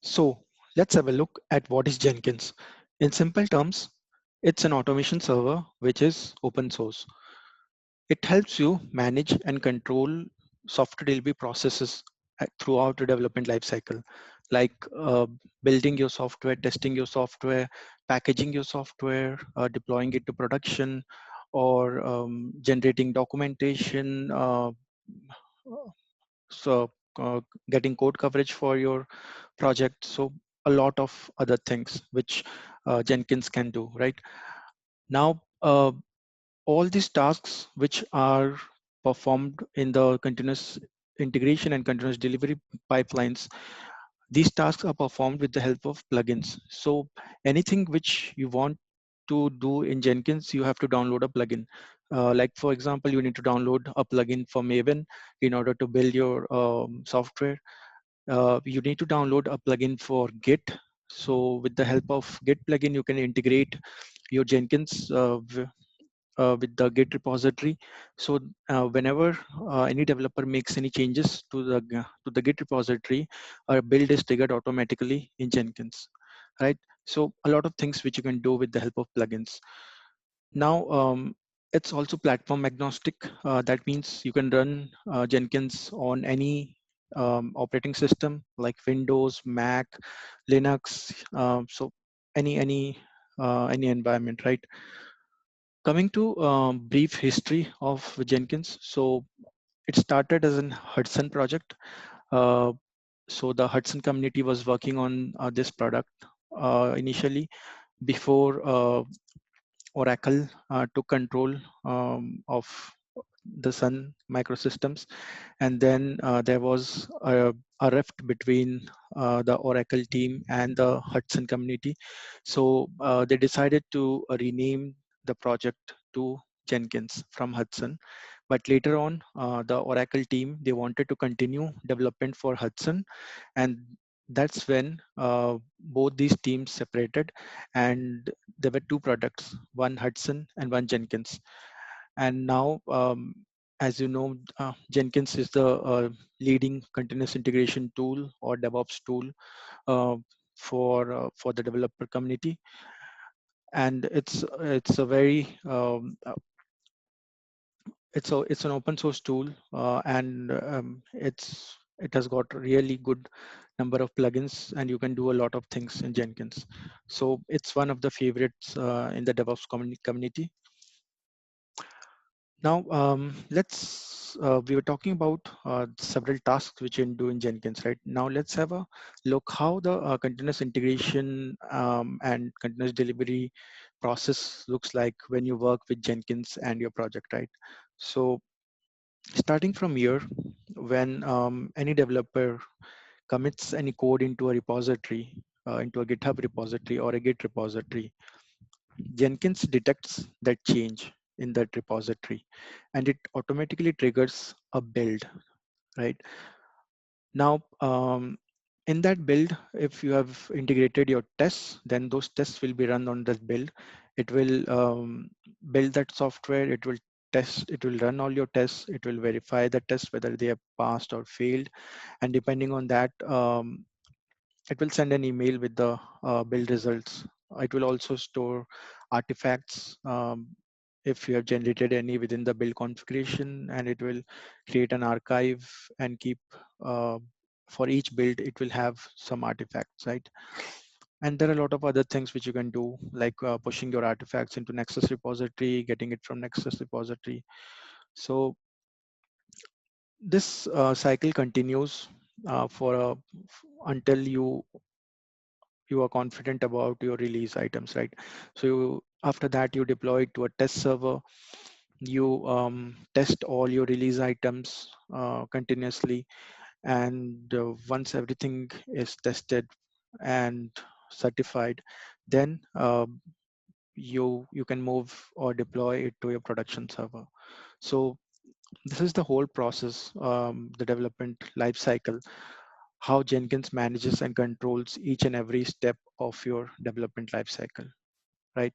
So let's have a look at what is Jenkins. In simple terms, it's an automation server which is open source. It helps you manage and control software delivery processes throughout the development lifecycle, like building your software, testing your software, packaging your software, deploying it to production, or generating documentation, so getting code coverage for your project. So a lot of other things which Jenkins can do, right? Now, all these tasks which are performed in the continuous integration and continuous delivery pipelines, these tasks are performed with the help of plugins. So anything which you want to do in Jenkins, you have to download a plugin. Like for example, you need to download a plugin for Maven in order to build your software. You need to download a plugin for Git. So with the help of Git plugin, you can integrate your Jenkins with the Git repository. So whenever any developer makes any changes to the Git repository, a build is triggered automatically in Jenkins, right? So a lot of things which you can do with the help of plugins. Now, it's also platform agnostic. That means you can run Jenkins on any operating system like Windows, Mac, Linux. So any environment, right? Coming to brief history of Jenkins. So it started as an Hudson project. Uh, so the Hudson community was working on this product initially before Oracle took control of the Sun microsystems, and then there was a rift between the Oracle team and the Hudson community. So they decided to rename the project to Jenkins from Hudson. But later on, the Oracle team, they wanted to continue development for Hudson, and that's when both these teams separated, and there were two products, one Hudson and one Jenkins. And now, as you know, Jenkins is the leading continuous integration tool or DevOps tool uh, for the developer community, and it's a very it's an open source tool, and it has got really good number of plugins, and you can do a lot of things in Jenkins. So it's one of the favorites in the DevOps community. Now, we were talking about several tasks which you can do in Jenkins, right? Now, let's have a look how the continuous integration and continuous delivery process looks like when you work with Jenkins and your project, right? So, starting from here, when any developer commits any code into a repository, into a GitHub repository or a Git repository, Jenkins detects that change in that repository and it automatically triggers a build, right? Now, in that build, if you have integrated your tests, then those tests will be run on that build. It will build that software, it will test, it will run all your tests, it will verify the tests whether they have passed or failed. And depending on that, it will send an email with the build results. It will also store artifacts if you have generated any within the build configuration, and it will create an archive and keep uh, for each build, it will have some artifacts, right? And there are a lot of other things which you can do, like pushing your artifacts into Nexus repository, getting it from Nexus repository. So this cycle continues until you are confident about your release items, right? So after that, you deploy it to a test server. You test all your release items continuously, and once everything is tested and certified, then you can move or deploy it to your production server. So this is the whole process, the development life cycle, how Jenkins manages and controls each and every step of your development lifecycle, right?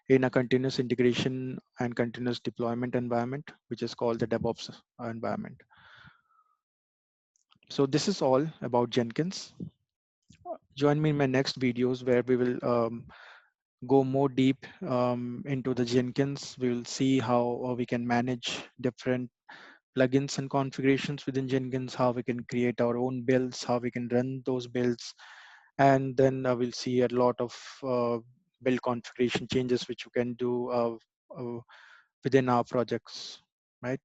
In a continuous integration and continuous deployment environment, which is called the DevOps environment. So this is all about Jenkins. Join me in my next videos where we will go more deep into the Jenkins. We will see how we can manage different plugins and configurations within Jenkins, how we can create our own builds, how we can run those builds, and then we'll see a lot of build configuration changes which you can do within our projects, right?